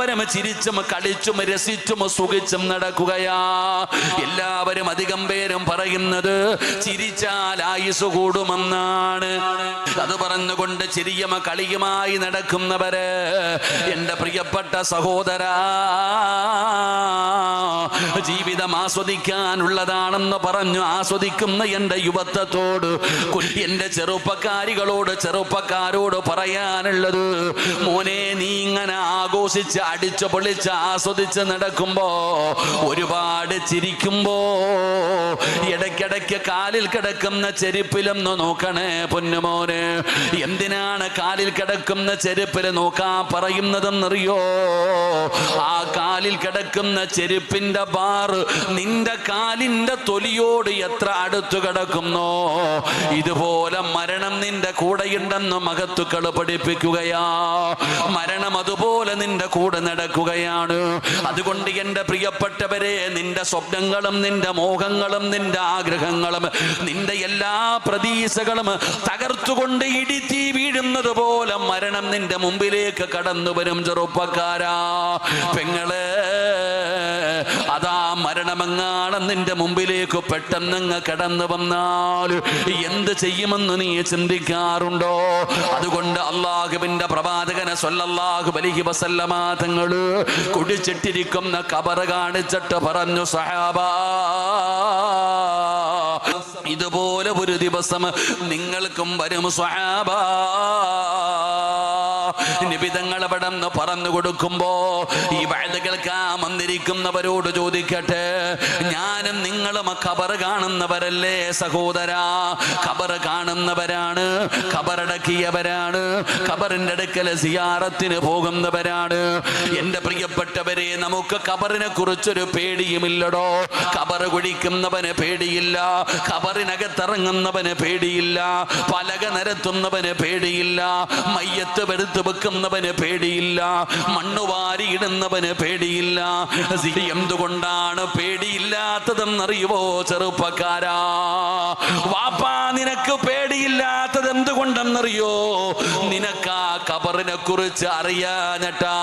എല്ലാവരും ചിരിച്ചും കളിച്ചും രസിച്ചും സുഖിച്ചും നടക്കുകയാ. എല്ലാവരും അധികം പേരും പറയുന്നത് ചിരിച്ചാൽ ആയുസ് കൂടുമെന്നാണ്. അത് പറഞ്ഞുകൊണ്ട് ചിരിയും കളിയുമായി നടക്കുന്നവര് എന്റെ പ്രിയപ്പെട്ട സഹോദരാ, ജീവിതം ആസ്വദിക്കാനുള്ളതാണെന്ന് പറഞ്ഞു ആസ്വദിക്കുന്ന എന്റെ യുവത്വത്തോട്, എന്റെ ചെറുപ്പക്കാരോട് പറയാനുള്ളത്, മോനെ നീ ഇങ്ങനെ ആഘോഷിച്ച് അടിച്ചു പൊളിച്ച് ആസ്വദിച്ച് നടക്കുമ്പോ, ഒരുപാട് ചിരിക്കുമ്പോ ഇടയ്ക്കിടയ്ക്ക് കാലിൽ കിടക്കുന്ന ചെരുപ്പിലൊന്ന് നോക്കണേ പൊന്നുമോനെ. എന്തിനാണ് കാലിൽ കിടക്കുന്ന ചെരുപ്പിൽ നോക്കാൻ പറയുന്നതെന്നറിയോ? ആ കാലിൽ കിടക്കുന്ന ചെരുപ്പിന്റെ ബാർ നിന്റെ കാലിന്റെ തൊലിയോട് എത്ര അടുത്തു കിടക്കുന്നോ, ഇതുപോലെ മരണം നിന്റെ കൂടെയുണ്ടെന്ന് മഹത്തുക്കൾ പഠിപ്പിക്കുകയാ. മരണം അതുപോലെ നിന്റെ കൂടെ നടക്കുകയാണ്. അതുകൊണ്ട് എന്റെ പ്രിയപ്പെട്ടവരെ, നിന്റെ സ്വപ്നങ്ങളും നിന്റെ മോഹങ്ങളും നിന്റെ ആഗ്രഹങ്ങളും നിന്റെ എല്ലാ പ്രതീക്ഷകളും തകർത്തുകൊണ്ട് ഇടിത്തി വീഴുന്നത് പോലെ മരണം നിന്റെ മുമ്പിലേക്ക് കടന്നു വരും. ചെറുപ്പക്കാരാ, പെങ്ങളെ, അതാ മരണമെങ്ങാണ് നിന്റെ മുമ്പിലേക്ക് പെട്ടെന്നങ്ങ് കടന്നു വന്നാൽ എന്ത് ചെയ്യുമെന്ന് നീ ചിന്തിക്കാറുണ്ടോ? അതുകൊണ്ട് അല്ലാഹുവിന്റെ പ്രവാചകനെ സ്വല്ലല്ലാഹു അലൈഹി വസല്ലമ തങ്ങള് കുടിച്ചിട്ടിരിക്കുന്ന ഖബർ കാണിച്ചിട്ട് പറഞ്ഞു, സഹാബാ, ഇതുപോലെ ഒരു ദിവസം നിങ്ങൾക്കും വരും സ്വഹാബാ. നിബിതങ്ങൾ അവിടെ നിന്ന് പറഞ്ഞു കൊടുക്കുമ്പോ ഈ വഅദ് കേൾക്കാൻ വന്നിരിക്കുന്നവരോട് ചോദിക്കട്ടെ, ഞാനും നിങ്ങളും ഖബർ കാണുന്നവരല്ലേ സഹോദരാ? ഖബർ കാണുന്നവരാണ്, ഖബറടക്കിയവരാണ്, ഖബറിന്റെ അടുക്കൽ സിയാറത്തിന് പോകുന്നവരാണ്. എന്റെ പ്രിയപ്പെട്ടവരെ, നമുക്ക് ഖബറിനെ കുറിച്ചൊരു പേടിയുമില്ലടോ. ഖബർ കുഴിക്കുന്നവന് പേടിയില്ല, ഖബറിനകത്തിറങ്ങുന്നവന് പേടിയില്ല, പലക നിരത്തുന്നവന് പേടിയില്ല, മയ്യത്ത് വെറുത്ത് വെക്കുന്നവന് പേടിയില്ല, മണ്ണുവാരി ഇടുന്നവന് പേടിയില്ല. എന്തുകൊണ്ടാണ് പേടിയില്ലാത്തതെന്നറിയുവോ ചെറുപ്പക്കാരാ? വാപ്പാ, നിനക്ക് പേടിയില്ലാത്തത് എന്തുകൊണ്ടെന്നറിയോ? നിനക്ക് ആ ഖബറിനെ കുറിച്ച് അറിയാഞ്ഞിട്ടാ.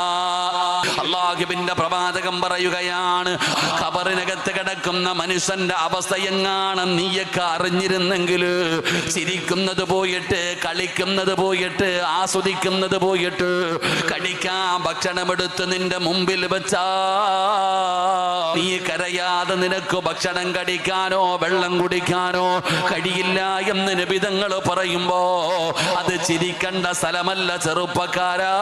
അല്ലാഹുവിന്റെ പ്രവാചകൻ പറയുകയാണ്, ഖബറിനകത്ത് കിടക്കുന്ന മനുഷ്യന്റെ അവസ്ഥ എങ്ങാണ് നീയൊക്കെ അറിഞ്ഞിരുന്നെങ്കിൽ, ചിരിക്കുന്നത് പോയിട്ട്, കളിക്കുന്നത് പോയിട്ട്, ആസ്വദിക്കുന്നത് പോയിട്ട്, കടിക്കാൻ ഭക്ഷണമെടുത്ത് നിന്റെ മുമ്പിൽ വെച്ചാ നീ കരയാതെ നിനക്ക് ഭക്ഷണം കടിക്കാനോ വെള്ളം കുടിക്കാനോ കഴിയില്ല എന്ന് നബിതങ്ങൾ പറയുമ്പോ അത് ചിരിക്കേണ്ട സ്ഥലമല്ല ചെറുപ്പക്കാരാ.